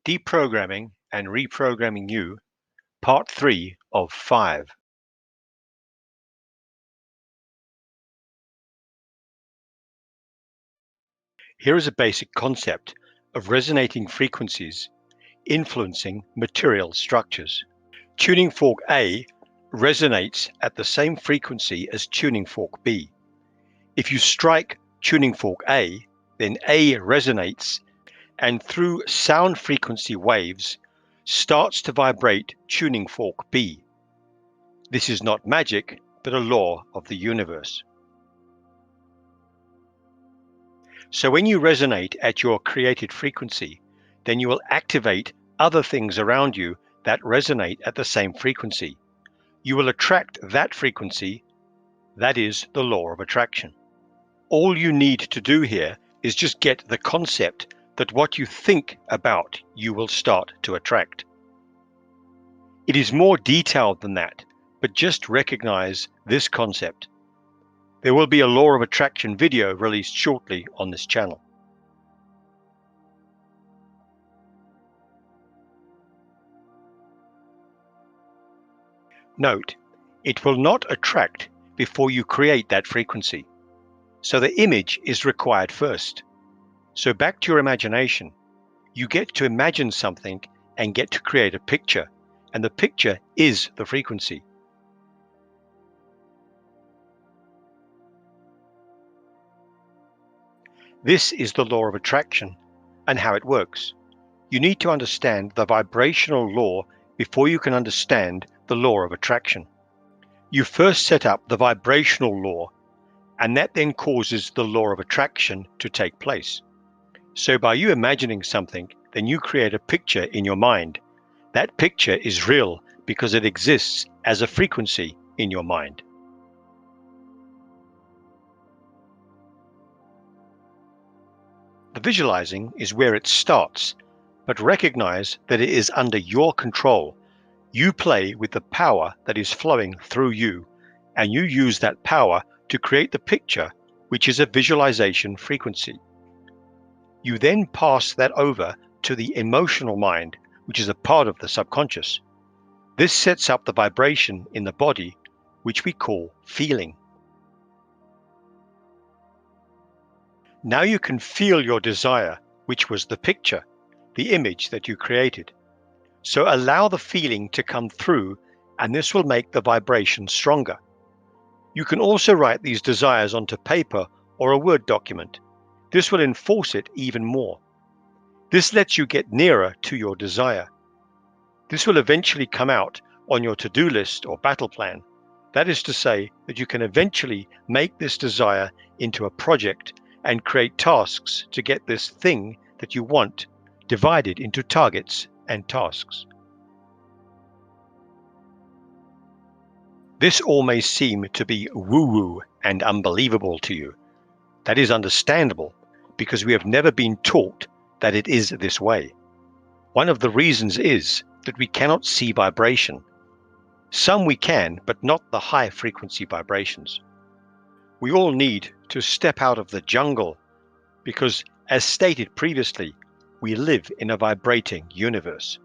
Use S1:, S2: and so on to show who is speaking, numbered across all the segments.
S1: Deprogramming and Reprogramming You, Part 3 of 5. Here is a basic concept of resonating frequencies influencing material structures. Tuning fork A resonates at the same frequency as tuning fork B. If you strike tuning fork A, then A resonates and through sound frequency waves starts to vibrate tuning fork B. This is not magic, but a law of the universe. So when you resonate at your created frequency, then you will activate other things around you that resonate at the same frequency. You will attract that frequency. That is the law of attraction. All you need to do here is just get the concept that what you think about you will start to attract. It is more detailed than that, but just recognize this concept. There will be a law of attraction video released shortly on this channel. Note, it will not attract before you create that frequency. So the image is required first. So back to your imagination. You get to imagine something and get to create a picture, and the picture is the frequency. This is the law of attraction and how it works. You need to understand the vibrational law before you can understand the law of attraction. You first set up the vibrational law, and that then causes the law of attraction to take place. So by you imagining something, then you create a picture in your mind. That picture is real because it exists as a frequency in your mind. The visualizing is where it starts, but recognize that it is under your control. You play with the power that is flowing through you, and you use that power to create the picture, which is a visualization frequency. You then pass that over to the emotional mind, which is a part of the subconscious. This sets up the vibration in the body, which we call feeling. Now you can feel your desire, which was the picture, the image that you created. So allow the feeling to come through, and this will make the vibration stronger. You can also write these desires onto paper or a Word document. This will enforce it even more. This lets you get nearer to your desire. This will eventually come out on your to-do list or battle plan. That is to say that you can eventually make this desire into a project and create tasks to get this thing that you want divided into targets and tasks. This all may seem to be woo-woo and unbelievable to you. That is understandable because we have never been taught that it is this way. One of the reasons is that we cannot see vibration. Some we can, but not the high frequency vibrations. We all need to step out of the jungle because, as stated previously, we live in a vibrating universe.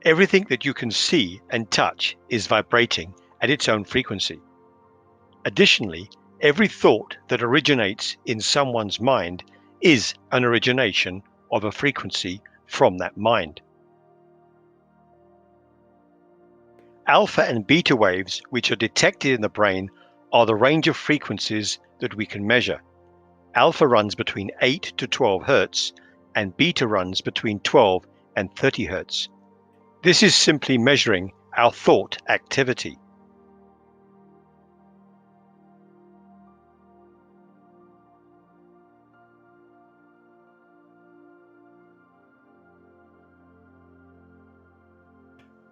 S1: Everything that you can see and touch is vibrating at its own frequency. Additionally, every thought that originates in someone's mind is an origination of a frequency from that mind. Alpha and beta waves, which are detected in the brain, are the range of frequencies that we can measure. Alpha runs between 8 to 12 Hz, and beta runs between 12 and 30 Hz. This is simply measuring our thought activity.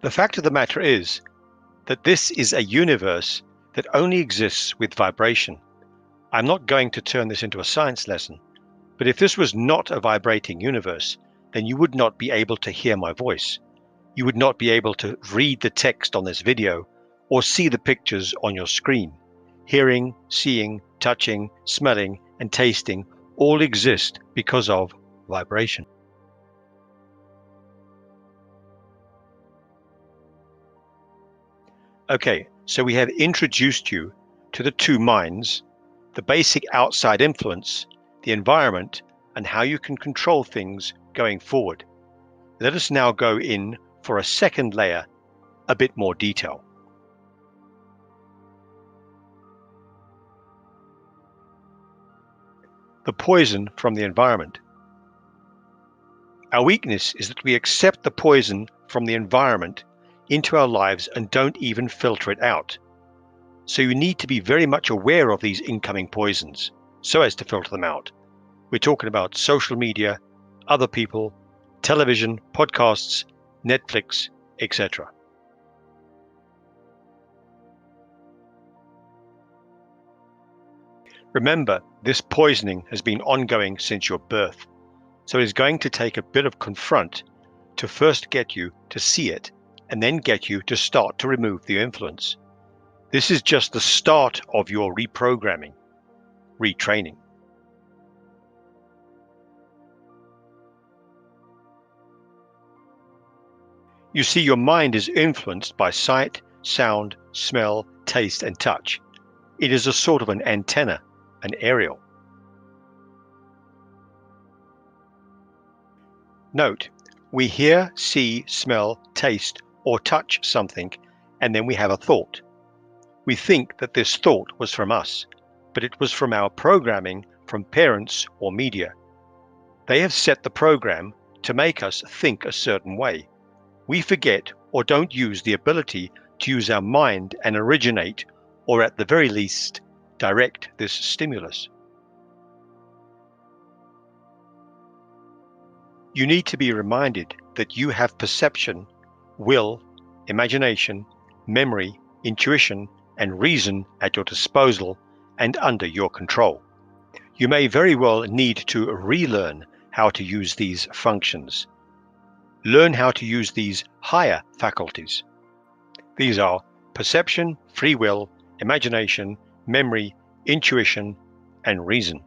S1: The fact of the matter is that this is a universe that only exists with vibration. I'm not going to turn this into a science lesson, but if this was not a vibrating universe, then you would not be able to hear my voice. You would not be able to read the text on this video or see the pictures on your screen. Hearing, seeing, touching, smelling, and tasting all exist because of vibration. Okay, so we have introduced you to the two minds, the basic outside influence, the environment, and how you can control things going forward. Let us now go in for a second layer, a bit more detail. The poison from the environment. Our weakness is that we accept the poison from the environment into our lives and don't even filter it out. So you need to be very much aware of these incoming poisons so as to filter them out. We're talking about social media, other people, television, podcasts, Netflix, etc. Remember, this poisoning has been ongoing since your birth, so it is going to take a bit of confront to first get you to see it and then get you to start to remove the influence. This is just the start of your reprogramming, retraining. You see, your mind is influenced by sight, sound, smell, taste, and touch. It is a sort of an antenna, an aerial. Note, we hear, see, smell, taste, or touch something, and then we have a thought. We think that this thought was from us, but it was from our programming from parents or media. They have set the program to make us think a certain way. We forget or don't use the ability to use our mind and originate, or at the very least, direct this stimulus. You need to be reminded that you have perception, will, imagination, memory, intuition, and reason at your disposal and under your control. You may very well need to relearn how to use these functions. Learn how to use these higher faculties. These are perception, free will, imagination, memory, intuition, and reason.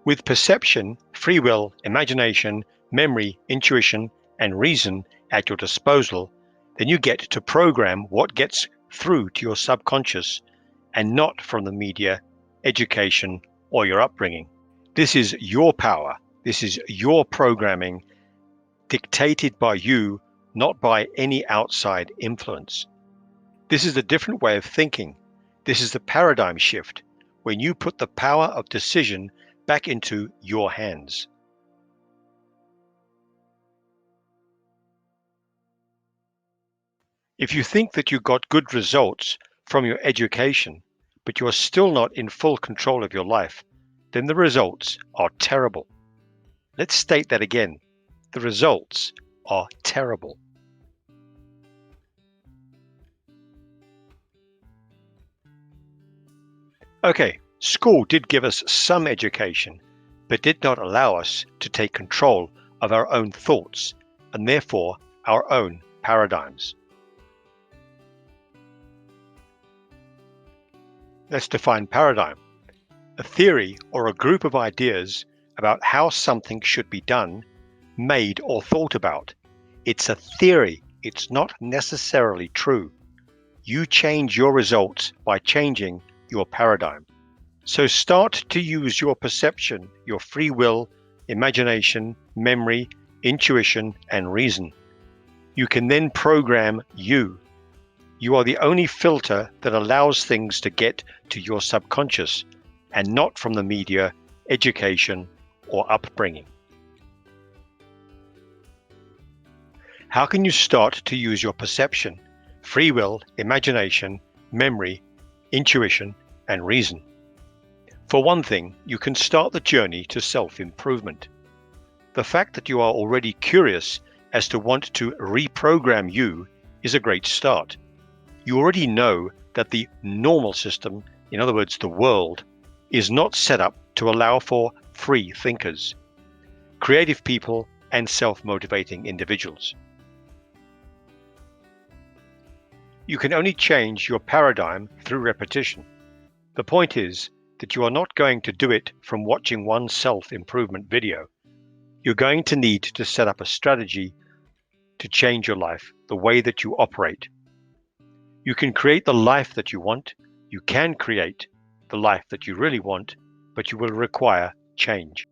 S1: With perception, free will, imagination, memory, intuition, and reason at your disposal, then you get to program what gets through to your subconscious and not from the media, education, or your upbringing. This is your power. This is your programming dictated by you, not by any outside influence. This is a different way of thinking. This is the paradigm shift when you put the power of decision back into your hands. If you think that you got good results from your education, but you are still not in full control of your life, then the results are terrible. Let's state that again. The results are terrible. Okay, school did give us some education, but did not allow us to take control of our own thoughts and therefore our own paradigms. Let's define paradigm. A theory or a group of ideas about how something should be done, made or thought about. It's a theory. It's not necessarily true. You change your results by changing your paradigm. So start to use your perception, your free will, imagination, memory, intuition, and reason. You can then program you. You are the only filter that allows things to get to your subconscious and not from the media, education, or upbringing. How can you start to use your perception, free will, imagination, memory, intuition, and reason? For one thing, you can start the journey to self-improvement. The fact that you are already curious as to want to reprogram you is a great start. You already know that the normal system, in other words, the world, is not set up to allow for free thinkers, creative people, and self-motivating individuals. You can only change your paradigm through repetition. The point is that you are not going to do it from watching one self-improvement video. You're going to need to set up a strategy to change your life, the way that you operate. You can create the life that you want. You can create the life that you really want, but you will require change.